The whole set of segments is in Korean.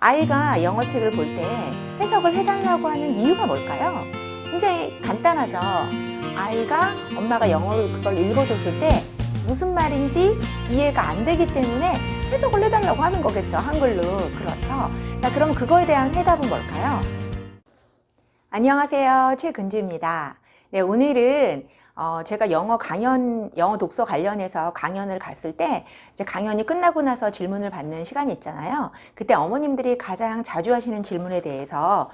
아이가 영어책을 볼 때 해석을 해달라고 하는 이유가 뭘까요? 굉장히 간단하죠. 아이가 엄마가 영어로 그걸 읽어줬을 때 무슨 말인지 이해가 안 되기 때문에 해석을 해달라고 하는 거겠죠. 한글로. 그렇죠. 자, 그럼 그거에 대한 해답은 뭘까요? 안녕하세요. 최근주입니다. 네, 오늘은 제가 영어 독서 관련해서 강연을 갔을 때 이제 강연이 끝나고 나서 질문을 받는 시간이 있잖아요. 그때 어머님들이 가장 자주 하시는 질문에 대해서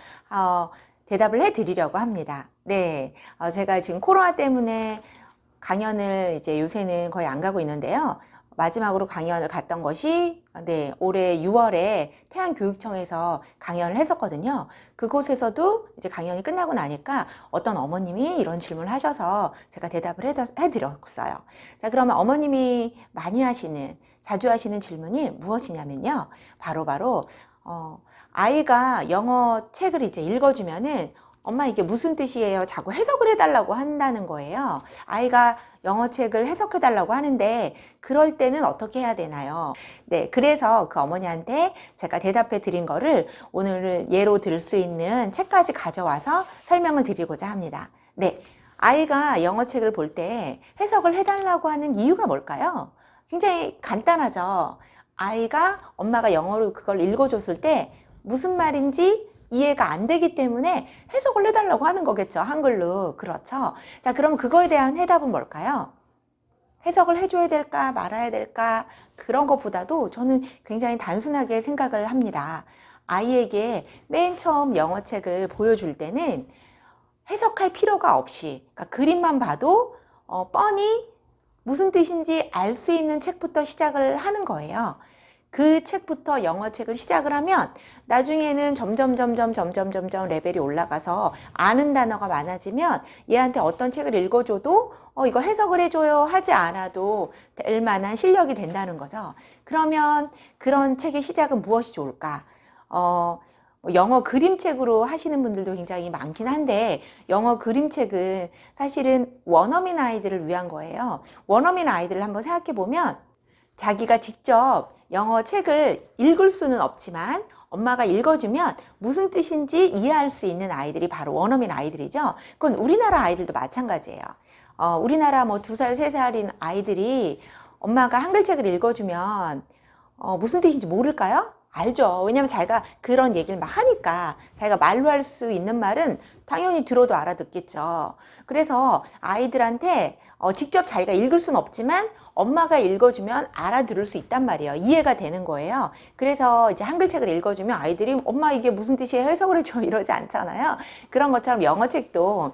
대답을 해드리려고 합니다. 네, 제가 지금 코로나 때문에 강연을 이제 요새는 거의 안 가고 있는데요. 마지막으로 강연을 갔던 것이 올해 6월에 태안교육청에서 강연을 했었거든요. 그곳에서도 이제 강연이 끝나고 나니까 어떤 어머님이 이런 질문을 하셔서 제가 대답을 해드렸어요. 자, 그러면 어머님이 자주 하시는 질문이 무엇이냐면요. 바로 아이가 영어 책을 이제 읽어주면은 엄마 이게 무슨 뜻이에요? 자꾸 해석을 해달라고 한다는 거예요. 아이가 영어 책을 해석해달라고 하는데 그럴 때는 어떻게 해야 되나요? 네, 그래서 그 어머니한테 제가 대답해 드린 거를 오늘 예로 들 수 있는 책까지 가져와서 설명을 드리고자 합니다. 네, 아이가 영어 책을 볼 때 해석을 해달라고 하는 이유가 뭘까요? 굉장히 간단하죠. 아이가 엄마가 영어로 그걸 읽어줬을 때 무슨 말인지 이해가 안 되기 때문에 해석을 해달라고 하는 거겠죠. 한글로. 그렇죠. 자, 그럼 그거에 대한 해답은 뭘까요? 해석을 해줘야 될까 말아야 될까 그런 것보다도 저는 굉장히 단순하게 생각을 합니다. 아이에게 맨 처음 영어책을 보여줄 때는 해석할 필요가 없이 그러니까 그림만 봐도 뻔히 무슨 뜻인지 알 수 있는 책부터 시작을 하는 거예요. 그 책부터 영어책을 시작을 하면 나중에는 점점 레벨이 올라가서 아는 단어가 많아지면 얘한테 어떤 책을 읽어줘도 이거 해석을 해줘요 하지 않아도 될 만한 실력이 된다는 거죠. 그러면 그런 책의 시작은 무엇이 좋을까? 영어 그림책으로 하시는 분들도 굉장히 많긴 한데 영어 그림책은 사실은 원어민 아이들을 위한 거예요. 원어민 아이들을 한번 생각해 보면 자기가 직접 영어 책을 읽을 수는 없지만 엄마가 읽어주면 무슨 뜻인지 이해할 수 있는 아이들이 바로 원어민 아이들이죠. 그건 우리나라 아이들도 마찬가지예요. 우리나라 뭐 2살, 3살인 아이들이 엄마가 한글책을 읽어주면 무슨 뜻인지 모를까요? 알죠. 왜냐면 자기가 그런 얘기를 막 하니까 자기가 말로 할 수 있는 말은 당연히 들어도 알아듣겠죠. 그래서 아이들한테 직접 자기가 읽을 수는 없지만 엄마가 읽어주면 알아들을 수 있단 말이에요. 이해가 되는 거예요. 그래서 이제 한글책을 읽어주면 아이들이 엄마 이게 무슨 뜻이에요? 해석을 해줘 이러지 않잖아요. 그런 것처럼 영어책도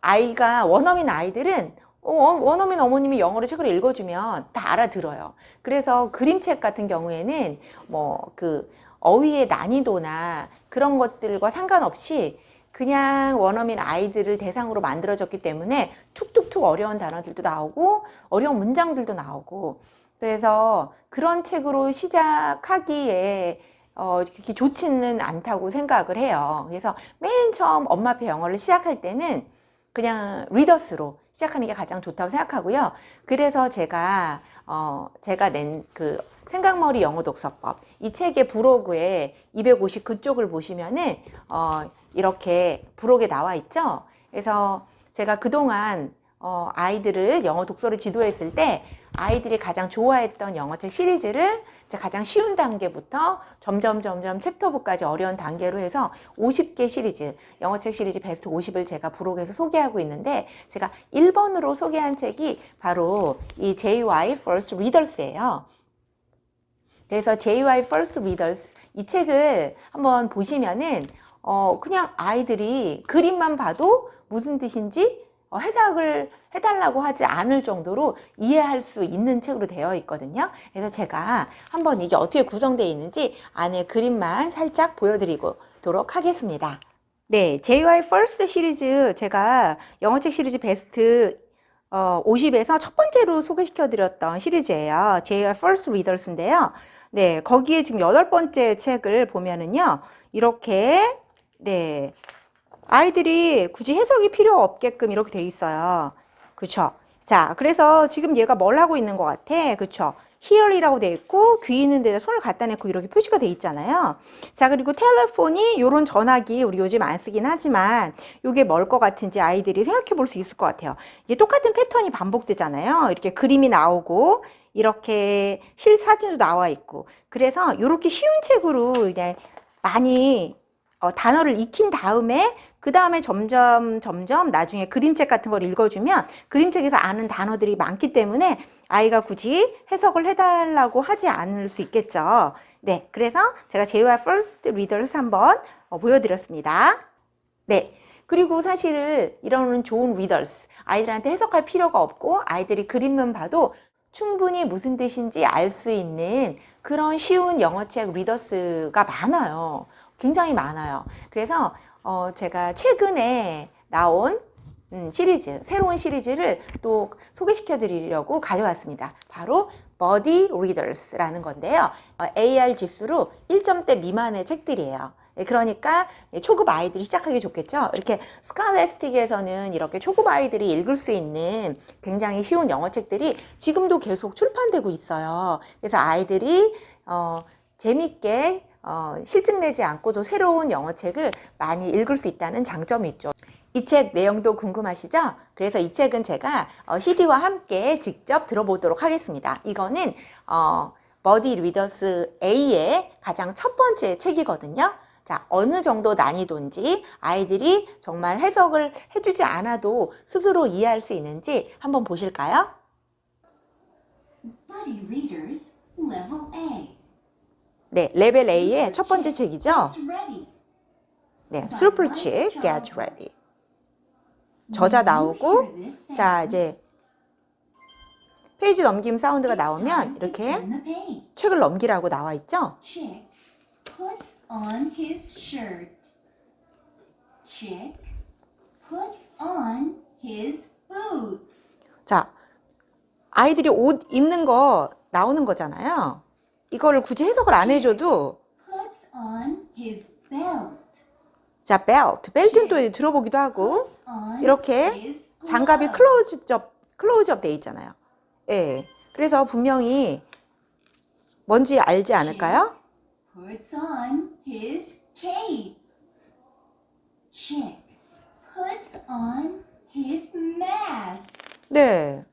아이가 원어민 아이들은 원어민 어머님이 영어로 책을 읽어주면 다 알아들어요. 그래서 그림책 같은 경우에는 뭐 그 어휘의 난이도나 그런 것들과 상관없이 그냥 원어민 아이들을 대상으로 만들어졌기 때문에 툭툭툭 어려운 단어들도 나오고 어려운 문장들도 나오고 그래서 그런 책으로 시작하기에 그렇게 좋지는 않다고 생각을 해요. 그래서 맨 처음 엄마 앞에 영어를 시작할 때는 그냥 리더스로 시작하는 게 가장 좋다고 생각하고요. 그래서 제가 낸 그 생각머리 영어 독서법 이 책의 부록에 250 그쪽을 보시면은 이렇게 부록에 나와 있죠. 그래서 제가 그동안 아이들을 영어 독서를 지도했을 때 아이들이 가장 좋아했던 영어책 시리즈를 가장 쉬운 단계부터 점점 챕터부까지 어려운 단계로 해서 50개 시리즈, 영어책 시리즈 베스트 50을 제가 부록에서 소개하고 있는데 제가 1번으로 소개한 책이 바로 이 JY First Readers예요. 그래서 JY First Readers 이 책을 한번 보시면은 그냥 아이들이 그림만 봐도 무슨 뜻인지 해석을 해달라고 하지 않을 정도로 이해할 수 있는 책으로 되어 있거든요. 그래서 제가 한번 이게 어떻게 구성되어 있는지 안에 그림만 살짝 보여드리도록 하겠습니다. 네, JY First 시리즈 제가 영어책 시리즈 베스트 50에서 첫 번째로 소개시켜드렸던 시리즈예요. JY First Readers인데요. 네, 거기에 지금 8번째 책을 보면은요. 이렇게 네, 아이들이 굳이 해석이 필요 없게끔 이렇게 돼 있어요. 그쵸? 자, 그래서 지금 얘가 뭘 하고 있는 것 같아? 그쵸? here이라고 돼 있고 귀 있는 데다 손을 갖다 놓고 이렇게 표시가 돼 있잖아요. 자, 그리고 텔레폰이 요런 전화기 우리 요즘 안 쓰긴 하지만 요게 뭘 것 같은지 아이들이 생각해 볼 수 있을 것 같아요. 이게 똑같은 패턴이 반복되잖아요. 이렇게 그림이 나오고 이렇게 실사진도 나와 있고. 그래서 이렇게 쉬운 책으로 이제 많이 단어를 익힌 다음에 그 다음에 점점 나중에 그림책 같은 걸 읽어주면 그림책에서 아는 단어들이 많기 때문에 아이가 굳이 해석을 해달라고 하지 않을 수 있겠죠. 네, 그래서 제가 JY First Readers 한번 보여드렸습니다. 네. 그리고 사실 이런 좋은 readers, 아이들한테 해석할 필요가 없고 아이들이 그림만 봐도 충분히 무슨 뜻인지 알 수 있는 그런 쉬운 영어책 readers가 많아요. 굉장히 많아요. 그래서 제가 최근에 나온 시리즈, 새로운 시리즈를 또 소개시켜 드리려고 가져왔습니다. 바로 Buddy Readers라는 건데요. AR 지수로 1점대 미만의 책들이에요. 그러니까 초급 아이들이 시작하기 좋겠죠. 이렇게 스칼래스틱에서는 이렇게 초급 아이들이 읽을 수 있는 굉장히 쉬운 영어책들이 지금도 계속 출판되고 있어요. 그래서 아이들이 재밌게 실증 내지 않고도 새로운 영어책을 많이 읽을 수 있다는 장점이 있죠. 이 책 내용도 궁금하시죠? 그래서 이 책은 제가 CD와 함께 직접 들어보도록 하겠습니다. 이거는 버디 리더스 A의 가장 첫 번째 책이거든요. 자, 어느 정도 난이도인지 아이들이 정말 해석을 해주지 않아도 스스로 이해할 수 있는지 한번 보실까요? Buddy Readers Level A. 네, 레벨 A의 첫 번째 책이죠. It's ready. 네, Super Chick Gets Ready. 저자 나오고, 자, 이제 페이지 넘김 사운드가 나오면 이렇게 책을 넘기라고 나와 있죠. Chick puts on his shirt. Chick puts on his boots. 자, 아이들이 옷 입는 거 나오는 거잖아요. 이거를 굳이 해석을 안 해줘도 Puts on his belt. 자, 벨트는 또 들어보기도 하고 Puts on 이렇게 his 장갑이 gloves. 클로즈업 돼 있잖아요. 예. 그래서 분명히 뭔지 알지 않을까요? Puts on his cape. Chick puts on his mask. 네.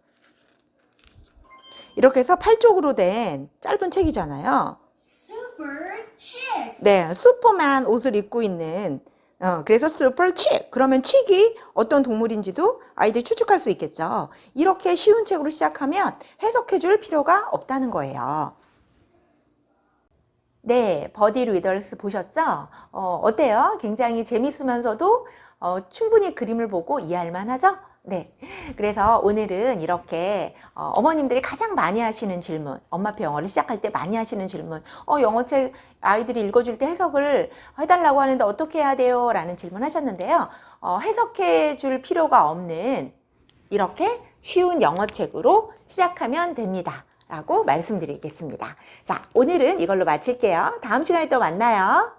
이렇게 해서 8쪽으로 된 짧은 책이잖아요. Super Chick. 네, 슈퍼맨 옷을 입고 있는 그래서 슈퍼 칙. 그러면 칙이 어떤 동물인지도 아이들이 추측할 수 있겠죠. 이렇게 쉬운 책으로 시작하면 해석해 줄 필요가 없다는 거예요. 네, 버디 리더스 보셨죠? 어때요? 굉장히 재밌으면서도 충분히 그림을 보고 이해할 만하죠? 네, 그래서 오늘은 이렇게 어머님들이 가장 많이 하시는 질문, 엄마표 영어를 시작할 때 많이 하시는 질문, 영어책 아이들이 읽어줄 때 해석을 해달라고 하는데 어떻게 해야 돼요? 라는 질문 하셨는데요. 해석해 줄 필요가 없는 이렇게 쉬운 영어책으로 시작하면 됩니다. 라고 말씀드리겠습니다. 자, 오늘은 이걸로 마칠게요. 다음 시간에 또 만나요.